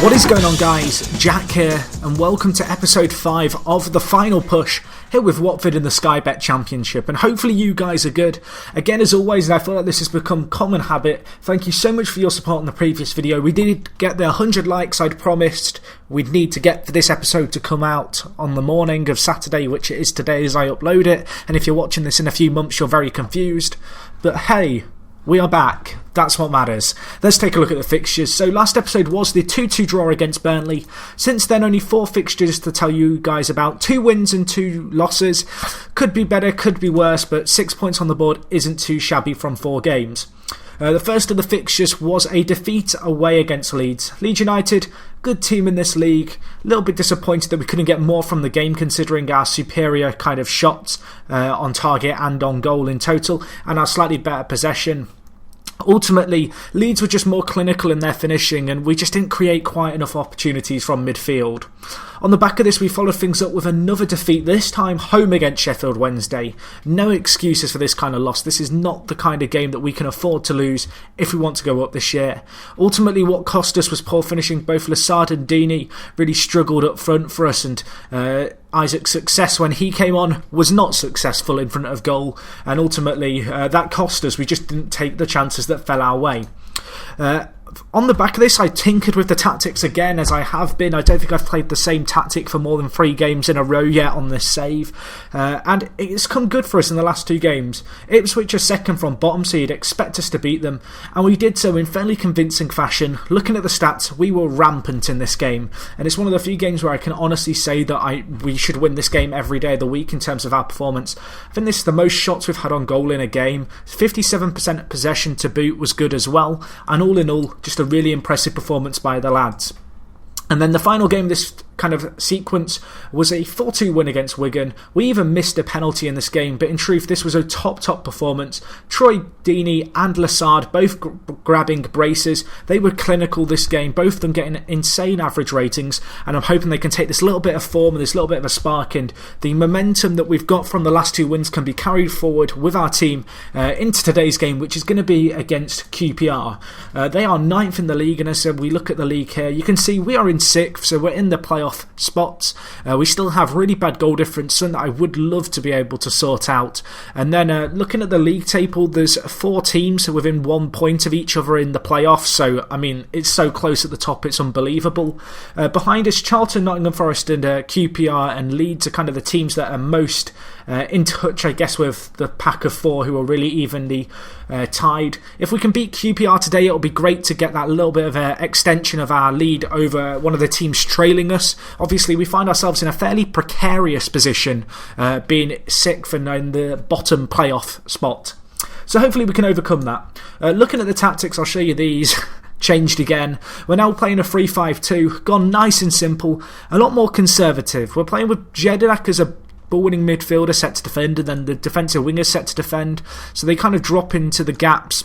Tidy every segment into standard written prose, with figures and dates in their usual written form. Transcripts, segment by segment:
What is going on, guys? Jack here, and welcome to episode 5 of The Final Push, here with Watford in the Sky Bet Championship, and hopefully you guys are good. Again, as always, and I feel like this has become common habit, thank you so much for your support on the previous video. We did get the 100 likes I'd promised we'd need to get for this episode to come out on the morning of Saturday, which it is today as I upload it, and if you're watching this in a few months, you're very confused. But hey, we are back. That's what matters. Let's take a look at the fixtures. So last episode was the 2-2 draw against Burnley. Since then, only 4 fixtures to tell you guys about. 2 wins and 2 losses. Could be better, could be worse, but 6 points on the board isn't too shabby from 4 games. The first of the fixtures was a defeat away against Leeds. Leeds United, good team in this league. A little bit disappointed that we couldn't get more from the game considering our superior kind of shots on target and on goal in total, and our slightly better possession. Ultimately, Leeds were just more clinical in their finishing and we just didn't create quite enough opportunities from midfield. On the back of this, we followed things up with another defeat, this time home against Sheffield Wednesday. No excuses for this kind of loss. This is not the kind of game that we can afford to lose if we want to go up this year. Ultimately, what cost us was poor finishing. Both Lassard and Deeney really struggled up front for us, and Isaac's success when he came on was not successful in front of goal, and ultimately that cost us. We just didn't take the chances that fell our way. On the back of this, I tinkered with the tactics again, as I have been. I don't think I've played the same tactic for more than 3 games in a row yet on this save, and it's come good for us in the last 2 games. Ipswich are second from bottom, so you'd expect us to beat them, and we did so in fairly convincing fashion. Looking at the stats, we were rampant in this game, and it's one of the few games where I can honestly say that we should win this game every day of the week in terms of our performance. I think this is the most shots we've had on goal in a game. 57% possession to boot was good as well, and all in all, just a really impressive performance by the lads. And then the final game of this kind of sequence was a 4-2 win against Wigan. We even missed a penalty in this game, but in truth this was a top performance. Troy Deeney and Lassard both grabbing braces. They were clinical this game, both of them getting insane average ratings, and I'm hoping they can take this little bit of form and this little bit of a spark, and the momentum that we've got from the last 2 wins can be carried forward with our team into today's game, which is going to be against QPR. They are 9th in the league, and as we look at the league here, you can see we are in 6th, so we're in the playoff spots. We still have really bad goal difference, something that I would love to be able to sort out. And then looking at the league table, there's 4 teams within 1 point of each other in the playoffs, so I mean it's so close at the top, it's unbelievable. Behind us, Charlton, Nottingham Forest and QPR and Leeds are kind of the teams that are most in touch, I guess, with the pack of 4 who are really evenly tied. If we can beat QPR today, it'll be great to get that little bit of an extension of our lead over one of the teams trailing us. Obviously, we find ourselves in a fairly precarious position, being 6th and in the bottom playoff spot. So hopefully we can overcome that. Looking at the tactics, I'll show you these. Changed again. We're now playing a 3-5-2, gone nice and simple, a lot more conservative. We're playing with Jedak as a ball-winning midfielder set to defend, and then the defensive wingers set to defend, so they kind of drop into the gaps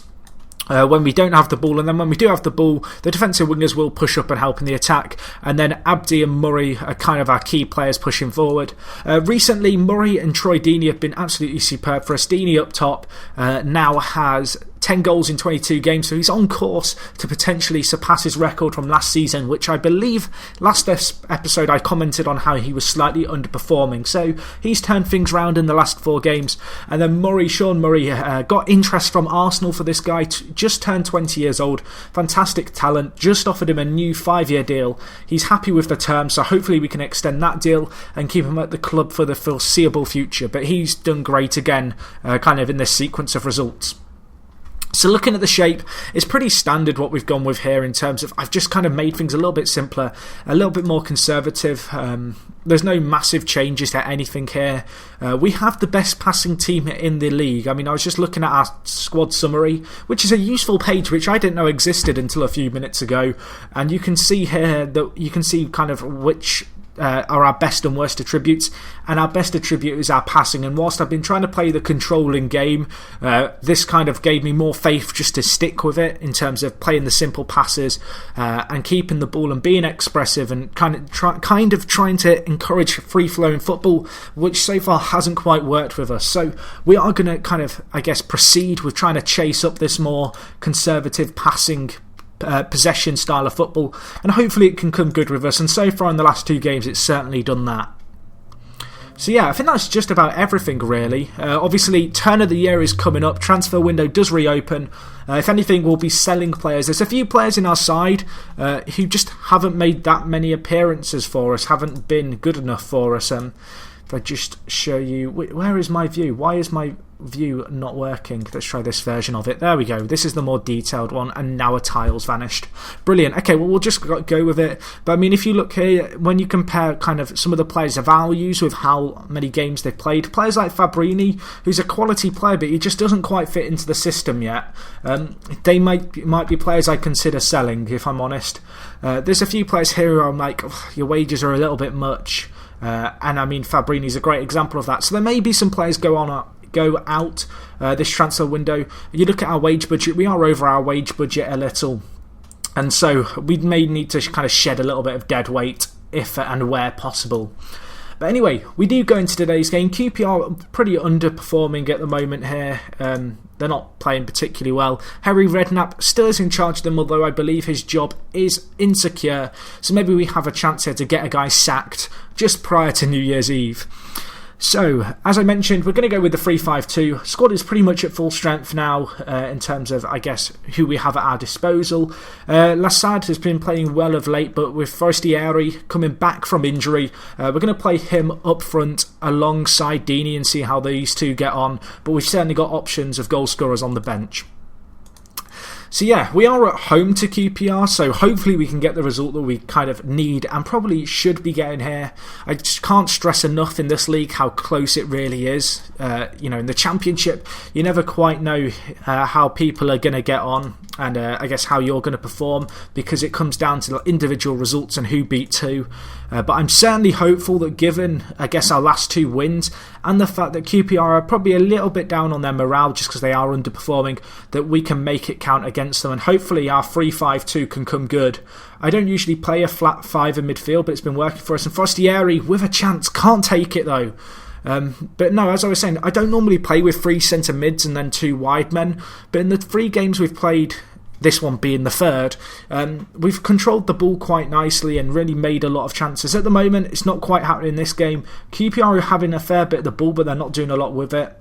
when we don't have the ball, and then when we do have the ball, the defensive wingers will push up and help in the attack, and then Abdi and Murray are kind of our key players pushing forward. Recently, Murray and Troy Deeney have been absolutely superb for us. Deeney up top now has 10 goals in 22 games, so he's on course to potentially surpass his record from last season, which I believe last episode I commented on how he was slightly underperforming, so he's turned things around in the last 4 games. And then Sean Murray got interest from Arsenal for this guy, just turned 20 years old, fantastic talent, just offered him a new 5-year deal. He's happy with the terms, so hopefully we can extend that deal and keep him at the club for the foreseeable future, but he's done great again, kind of in this sequence of results. So looking at the shape, it's pretty standard what we've gone with here in terms of I've just kind of made things a little bit simpler, a little bit more conservative. There's no massive changes to anything here. We have the best passing team in the league. I mean, I was just looking at our squad summary, which is a useful page which I didn't know existed until a few minutes ago, and you can see here that you can see kind of which are our best and worst attributes, and our best attribute is our passing. And whilst I've been trying to play the controlling game, this kind of gave me more faith just to stick with it in terms of playing the simple passes and keeping the ball and being expressive and kind of trying to encourage free-flowing football, which so far hasn't quite worked with us. So we are going to kind of, I guess, proceed with trying to chase up this more conservative passing possession style of football, and hopefully it can come good with us, and so far in the last 2 games it's certainly done that. So yeah, I think that's just about everything really. Obviously, turn of the year is coming up. Transfer window does reopen. If anything, we'll be selling players. There's a few players in our side who just haven't made that many appearances for us, haven't been good enough for us. If I just show you, where is my view? Why is my view not working? Let's try this version of it. There we go. This is the more detailed one, and now a tile's vanished. Brilliant. Okay, well, we'll just go with it. But I mean, if you look here, when you compare kind of some of the players' values with how many games they've played, players like Fabrini, who's a quality player, but he just doesn't quite fit into the system yet. They might be players I consider selling, if I'm honest. There's a few players here who I'm like, your wages are a little bit much. And I mean, Fabrini's a great example of that. So there may be some players go out this transfer window. You look at our wage budget, we are over our wage budget a little, and so we may need to kind of shed a little bit of dead weight if and where possible. But anyway, we do go into today's game. QPR are pretty underperforming at the moment here. They're not playing particularly well. Harry Redknapp still is in charge of them, although I believe his job is insecure. So maybe we have a chance here to get a guy sacked just prior to New Year's Eve. So, as I mentioned, we're going to go with the 3-5-2. Squad is pretty much at full strength now in terms of, I guess, who we have at our disposal. Lassad has been playing well of late, but with Forestieri coming back from injury, we're going to play him up front alongside Deeney and see how these two get on. But we've certainly got options of goal scorers on the bench. So yeah, we are at home to QPR, so hopefully we can get the result that we kind of need and probably should be getting here. I just can't stress enough in this league how close it really is. In the Championship, you never quite know how people are going to get on and I guess how you're going to perform, because it comes down to individual results and who beat who. But I'm certainly hopeful that given, I guess, our last 2 wins and the fact that QPR are probably a little bit down on their morale just because they are underperforming, that we can make it count against them, and hopefully our 3-5-2 can come good. I don't usually play a flat 5 in midfield, but it's been working for us, and Forestieri with a chance, can't take it though. But no, as I was saying, I don't normally play with 3 centre mids and then 2 wide men, but in the 3 games we've played, this one being the 3rd, we've controlled the ball quite nicely and really made a lot of chances. At the moment, it's not quite happening in this game. QPR are having a fair bit of the ball, but they're not doing a lot with it.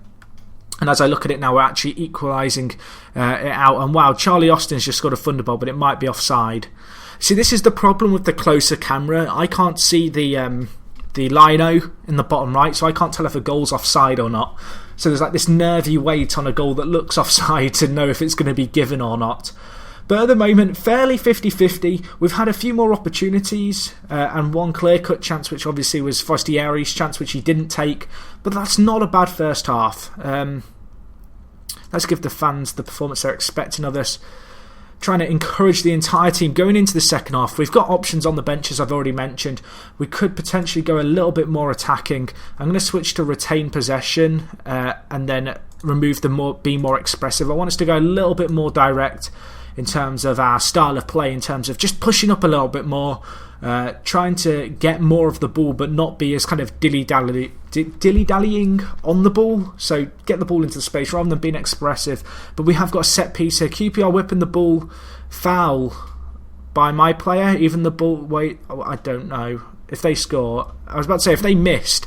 And as I look at it now, we're actually equalising it out. And wow, Charlie Austin's just got a thunderbolt, but it might be offside. See, this is the problem with the closer camera. I can't see the lino in the bottom right, so I can't tell if a goal's offside or not. So there's like this nervy wait on a goal that looks offside to know if it's going to be given or not. But at the moment, fairly 50-50. We've had a few more opportunities and one clear-cut chance, which obviously was Forestieri's chance, which he didn't take. But that's not a bad first half. Let's give the fans the performance they're expecting of us. Trying to encourage the entire team going into the second half. We've got options on the bench, as I've already mentioned. We could potentially go a little bit more attacking. I'm going to switch to retain possession and then remove the be more expressive. I want us to go a little bit more direct in terms of our style of play, in terms of just pushing up a little bit more, trying to get more of the ball but not be as kind of dilly-dallying on the ball. So get the ball into the space rather than being expressive. But we have got a set piece here. QPR whipping the ball, foul by my player. Even the ball, I don't know if they score. I was about to say if they missed,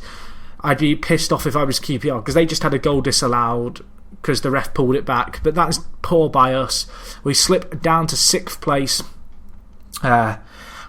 I'd be pissed off if I was QPR, because they just had a goal disallowed because the ref pulled it back. But that's poor by us. We slip down to 6th place.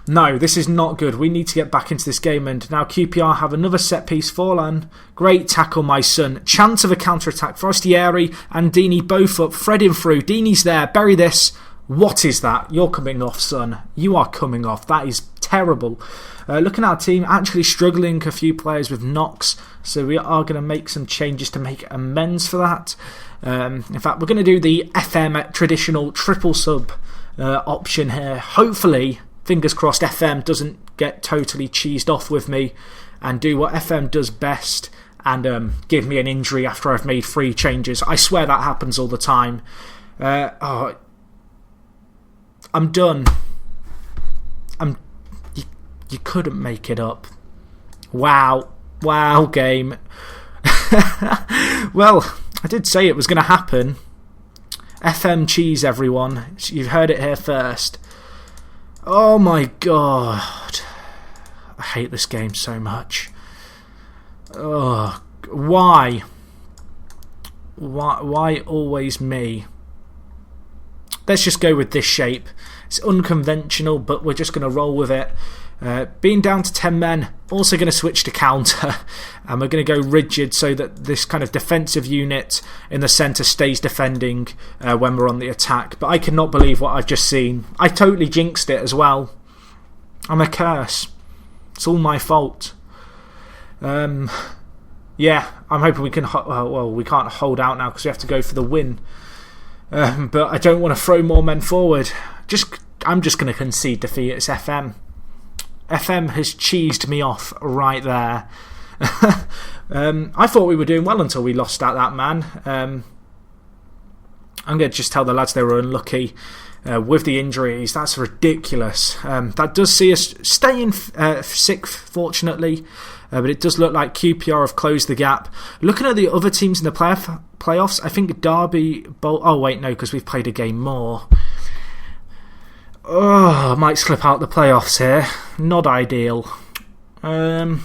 No, this is not good. We need to get back into this game. And now QPR have another set piece. Forlan, great tackle, my son. Chance of a counter-attack. Forestieri and Deeney both up, threading through. Deeney's there. Bury this. What is that? You're coming off, son. You are coming off. That is terrible. Looking at our team, actually struggling a few players with knocks. So we are going to make some changes to make amends for that. In fact, we're going to do the FM traditional triple sub option here. Hopefully, fingers crossed, FM doesn't get totally cheesed off with me and do what FM does best and give me an injury after I've made 3 changes. I swear that happens all the time. I'm done. You couldn't make it up. Wow, game. Well, I did say it was going to happen. FM cheese, everyone. You've heard it here first. Oh my god. I hate this game so much. Oh, why? Why always me? Let's just go with this shape. It's unconventional, but we're just going to roll with it. Being down to 10 men, also going to switch to counter, and we're going to go rigid so that this kind of defensive unit in the centre stays defending when we're on the attack. But I cannot believe what I've just seen. I totally jinxed it as well. I'm a curse. It's all my fault. Yeah, I'm hoping we can... well, we can't hold out now because we have to go for the win. But I don't want to throw more men forward. I'm just going to concede defeat. It's FM. FM has cheesed me off right there. I thought we were doing well until we lost out that man. I'm going to just tell the lads they were unlucky with the injuries. That's ridiculous. That does see us stay in 6th, fortunately. But it does look like QPR have closed the gap. Looking at the other teams in the playoffs, I think Derby... oh, wait, no, because we've played a game more. Oh, I might slip out the playoffs here. Not ideal. I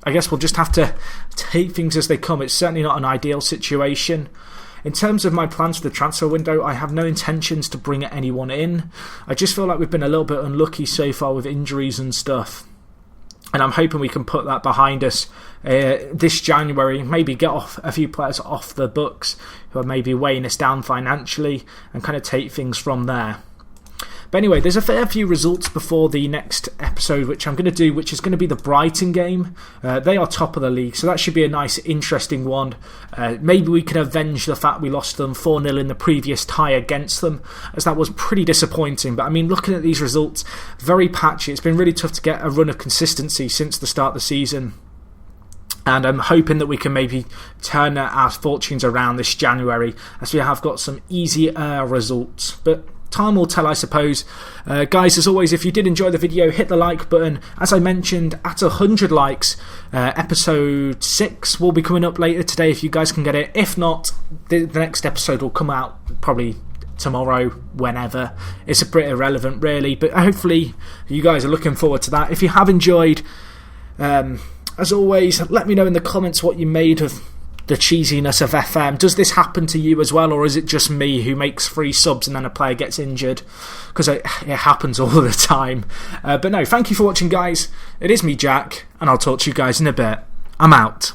guess we'll just have to take things as they come. It's certainly not an ideal situation. In terms of my plans for the transfer window, I have no intentions to bring anyone in. I just feel like we've been a little bit unlucky so far with injuries and stuff. And I'm hoping we can put that behind us this January. Maybe get off a few players off the books who are maybe weighing us down financially and kind of take things from there. But anyway, there's a fair few results before the next episode, which I'm going to do, which is going to be the Brighton game. They are top of the league, so that should be a nice, interesting one. Maybe we can avenge the fact we lost them 4-0 in the previous tie against them, as that was pretty disappointing. But I mean, looking at these results, very patchy. It's been really tough to get a run of consistency since the start of the season. And I'm hoping that we can maybe turn our fortunes around this January, as we have got some easier results. But time will tell, I suppose. Guys, as always, if you did enjoy the video, hit the like button. As I mentioned, at 100 likes, episode 6 will be coming up later today if you guys can get it. If not, the next episode will come out probably tomorrow, whenever. It's a bit irrelevant, really, but hopefully you guys are looking forward to that. If you have enjoyed, as always, let me know in the comments what you made of the cheesiness of FM. Does this happen to you as well, or is it just me who makes 3 subs and then a player gets injured? Because it happens all the time. But no, thank you for watching, guys. It is me, Jack, and I'll talk to you guys in a bit. I'm out.